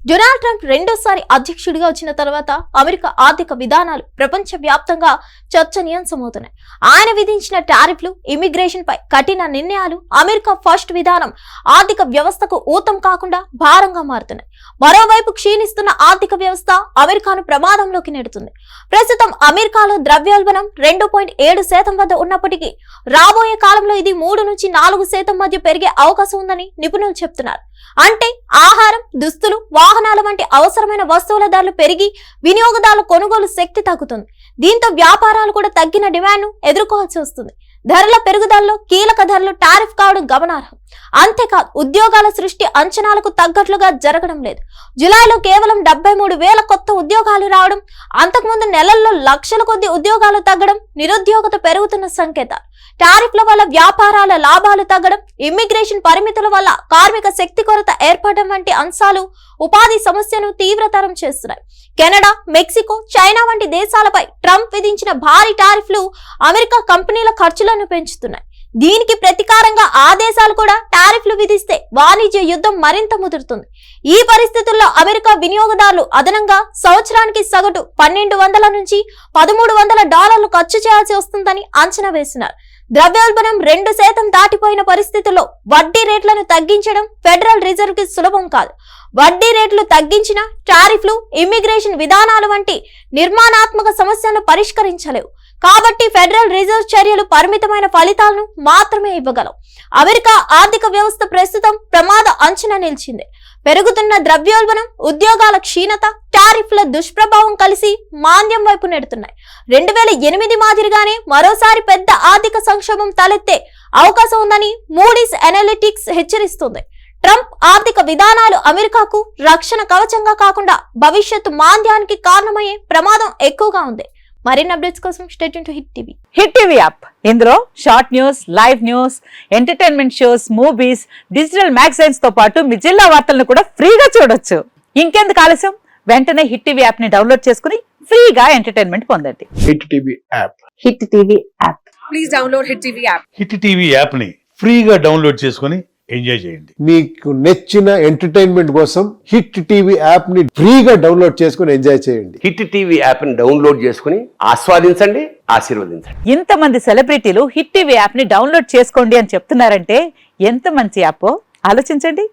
Donald Trump రెండోసారి అధ్యక్షుడిగా వచ్చిన తర్వాత అమెరికా ఆర్థిక విధానాలు ప్రపంచవ్యాప్తంగా చర్చనీయాంశమవుతున్నాయి. ఆయన విధించిన టారిఫ్లు, ఇమిగ్రేషన్ పై కఠిన నిర్ణయాలు అమెరికా ఫస్ట్ విధానం ఆర్థిక వ్యవస్థకు ఊతం కాకుండా భారంగా మారుతున్నాయి. మరోవైపు క్షీణిస్తున్న ఆర్థిక వ్యవస్థ అమెరికాను ప్రమాదంలోకి నెడుతుంది. ప్రస్తుతం అమెరికాలో ద్రవ్యోల్బణం 2.7% వద్ద ఉన్నప్పటికీ రాబోయే కాలంలో ఇది 3 నుంచి 4% మధ్య పెరిగే అవకాశం ఉందని నిపుణులు చెప్తున్నారు. అంటే ఆహారం, దుస్తులు, వాహనాల వంటి అవసరమైన వస్తువుల ధరలు పెరిగి వినియోగదారుల కొనుగోలు శక్తి తగ్గుతుంది. దీంతో వ్యాపారాలు కూడా తగ్గిన డిమాండ్ను ఎదుర్కోవాల్సి వస్తుంది. ధరల పెరుగుదలలో కీలక ధరలు టారిఫ్ కావడం గమనార్హం. అంతేకాదు ఉద్యోగాల సృష్టి అంచనాలకు తగ్గట్లుగా జరగడం లేదు. జులైలో కేవలం 73,000 కొత్త ఉద్యోగాలు రావడం, అంతకుముందు నెలల్లో లక్షల కొద్ది ఉద్యోగాలు తగ్గడం నిరుద్యోగత పెరుగుతున్న సంకేతాలు. టారిఫ్ల వల్ల వ్యాపారాల లాభాలు తగ్గడం, ఇమ్మిగ్రేషన్ పరిమితుల వల్ల కార్మిక శక్తి కొరత ఏర్పడడం వంటి అంశాలు ఉపాధి సమస్యను తీవ్రతరం చేస్తున్నాయి. కెనడా, మెక్సికో, చైనా వంటి దేశాలపై ట్రంప్ విధించిన భారీ టారిఫ్లు అమెరికా కంపెనీల ఖర్చులను పెంచుతున్నాయి. దీనికి ప్రతీకారంగా ఆ దేశాలు కూడా టారిఫ్లు విధిస్తే వాణిజ్య యుద్ధం మరింత ముదురుతుంది. ఈ పరిస్థితుల్లో అమెరికా వినియోగదారులు అదనంగా సంవత్సరానికి సగటు $1,200 నుంచి $1,300 ఖర్చు చేయాల్సి వస్తుందని అంచనా వేస్తున్నారు. ద్రవ్యోల్బణం 2% దాటిపోయిన పరిస్థితుల్లో వడ్డీ రేట్లను తగ్గించడం ఫెడరల్ రిజర్వ్ కి సులభం కాదు. వడ్డీ రేట్లు తగ్గించిన టారిఫ్లు, ఇమ్మిగ్రేషన్ విధానాలు వంటి నిర్మాణాత్మక సమస్యలను పరిష్కరించలేవు. కాబట్టి ఫెడరల్ రిజర్వ్ చర్యలు పరిమితమైన ఫలితాలను మాత్రమే ఇవ్వగలవు. అమెరికా ఆర్థిక వ్యవస్థ ప్రస్తుతం ప్రమాద అంచున నిలిచింది. పెరుగుతున్న ద్రవ్యోల్బణం, ఉద్యోగాల క్షీణత, టారిఫ్ల దుష్ప్రభావం కలిసి మాంద్యం వైపు నెడుతున్నాయి. 2008 మాదిరిగానే మరోసారి పెద్ద ఆర్థిక సంక్షోభం తలెత్తే అవకాశం ఉందని మూడీస్ అనలిటిక్స్ హెచ్చరిస్తుంది. ట్రంప్ ఆర్థిక విధానాలు అమెరికాకు రక్షణ కవచంగా కాకుండా భవిష్యత్తు మాంద్యానికి కారణమయ్యే ప్రమాదం ఎక్కువగా ఉంది. మరిన్ని అప్డేట్స్ కోసం stay tuned to hit TV. Hit TV app ఇందులో short news, live news, entertainment shows, movies, digital magazines తో పాటు మీ జిల్లా వార్తలను కూడా ఫ్రీగా చూడొచ్చు. ఇంకెందుకు ఆలస్యం, వెంటనే హిట్ టీవీ యాప్ ని డౌన్లోడ్ చేసుకుని ఫ్రీగా ఎంటర్టైన్మెంట్ పొందండి. Hit TV app. Hit TV app. Please download hit TV app. Hit TV app ని ఫ్రీగా డౌన్లోడ్ చేసుకుని ఎంజాయ్ చేయండి. మీకు నచ్చిన ఎంటర్టైన్మెంట్ కోసం హిట్ టీవీ యాప్ ని ఫ్రీగా డౌన్లోడ్ చేసుకుని ఎంజాయ్ చేయండి. హిట్ టీవీ యాప్ ని డౌన్లోడ్ చేసుకుని ఆస్వాదించండి, ఆశీర్వదించండి. ఇంతమంది సెలబ్రిటీలు హిట్ టీవీ యాప్ ని డౌన్లోడ్ చేసుకోండి అని చెప్తున్నారంటే ఎంత మంచి యాప్ ఆలోచించండి.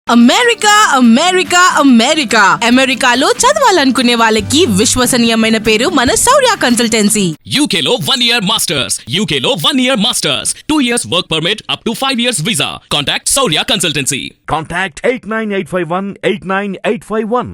అమెరికా అమెరికా అమెరికా అమెరికాలో చదవాలనుకునే వాళ్ళకి విశ్వసనీయమైన పేరు మన శౌర్య కన్సల్టెన్సీ. UK లో 1 year masters. UK లో 1 year masters. 2 years work permit up to 5 years visa. Contact Saurya Consultancy. Contact 89851 89851.